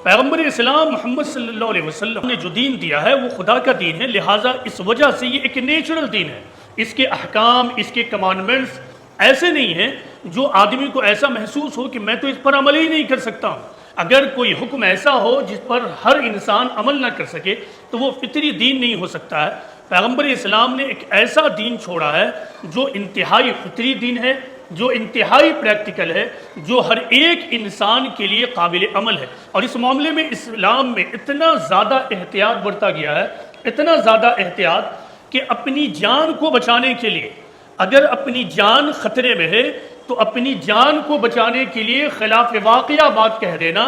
پیغمبر اسلام محمد صلی اللہ علیہ وسلم نے جو دین دیا ہے وہ خدا کا دین ہے، لہٰذا اس وجہ سے یہ ایک نیچرل دین ہے۔ اس کے احکام، اس کے کمانڈمنٹس ایسے نہیں ہیں جو آدمی کو ایسا محسوس ہو کہ میں تو اس پر عمل ہی نہیں کر سکتا ہوں۔ اگر کوئی حکم ایسا ہو جس پر ہر انسان عمل نہ کر سکے تو وہ فطری دین نہیں ہو سکتا ہے۔ پیغمبر اسلام نے ایک ایسا دین چھوڑا ہے جو انتہائی فطری دین ہے، جو انتہائی پریکٹیکل ہے، جو ہر ایک انسان کے لیے قابل عمل ہے۔ اور اس معاملے میں اسلام میں اتنا زیادہ احتیاط برتا گیا ہے، اتنا زیادہ احتیاط کہ اپنی جان کو بچانے کے لیے، اگر اپنی جان خطرے میں ہے تو اپنی جان کو بچانے کے لیے خلاف واقعہ بات کہہ دینا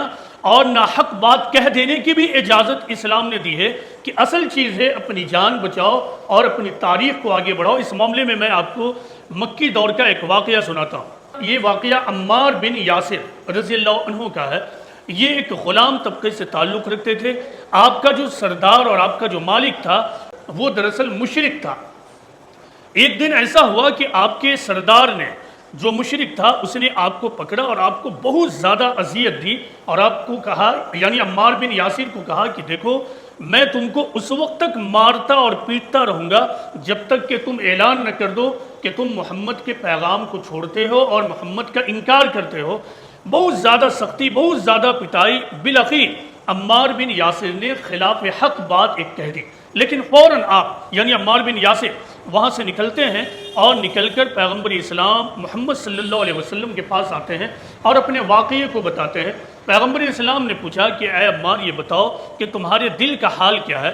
اور ناحق بات کہہ دینے کی بھی اجازت اسلام نے دی ہے کہ اصل چیز ہے اپنی جان بچاؤ اور اپنی تاریخ کو آگے بڑھاؤ۔ اس معاملے میں میں آپ کو مکی دور کا ایک واقعہ سناتا ہوں۔ یہ واقعہ عمار بن یاسر رضی اللہ عنہ کا ہے۔ یہ ایک غلام طبقے سے تعلق رکھتے تھے۔ آپ کا جو سردار اور آپ کا جو مالک تھا وہ دراصل مشرک تھا۔ ایک دن ایسا ہوا کہ آپ کے سردار نے، جو مشرک تھا، اس نے آپ کو پکڑا اور آپ کو بہت زیادہ اذیت دی اور آپ کو کہا، یعنی عمار بن یاسر کو کہا کہ دیکھو میں تم کو اس وقت تک مارتا اور پیٹتا رہوں گا جب تک کہ تم اعلان نہ کر دو کہ تم محمد کے پیغام کو چھوڑتے ہو اور محمد کا انکار کرتے ہو۔ بہت زیادہ سختی، بہت زیادہ پٹائی، بالآخر عمار بن یاسر نے خلاف حق بات ایک کہہ دی، لیکن فوراً آپ یعنی عمار بن یاسر وہاں سے نکلتے ہیں اور نکل کر پیغمبر اسلام محمد صلی اللہ علیہ وسلم کے پاس آتے ہیں اور اپنے واقعے کو بتاتے ہیں۔ پیغمبر اسلام نے پوچھا کہ اے عمار یہ بتاؤ کہ تمہارے دل کا حال کیا ہے؟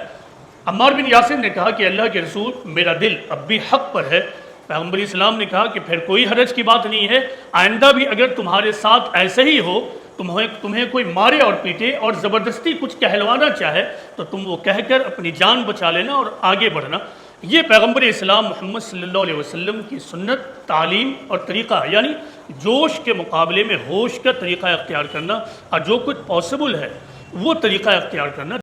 عمار بن یاسر نے کہا کہ اللہ کے رسول میرا دل اب بھی حق پر ہے۔ پیغمبر اسلام نے کہا کہ پھر کوئی حرج کی بات نہیں ہے، آئندہ بھی اگر تمہارے ساتھ ایسے ہی ہو، تمہیں کوئی مارے اور پیٹے اور زبردستی کچھ کہلوانا چاہے تو تم وہ کہہ کر اپنی جان بچا لینا اور آگے بڑھنا۔ یہ پیغمبر اسلام محمد صلی اللہ علیہ وسلم کی سنت، تعلیم اور طریقہ، یعنی جوش کے مقابلے میں ہوش کا طریقہ اختیار کرنا اور جو کچھ پاسبل ہے وہ طریقہ اختیار کرنا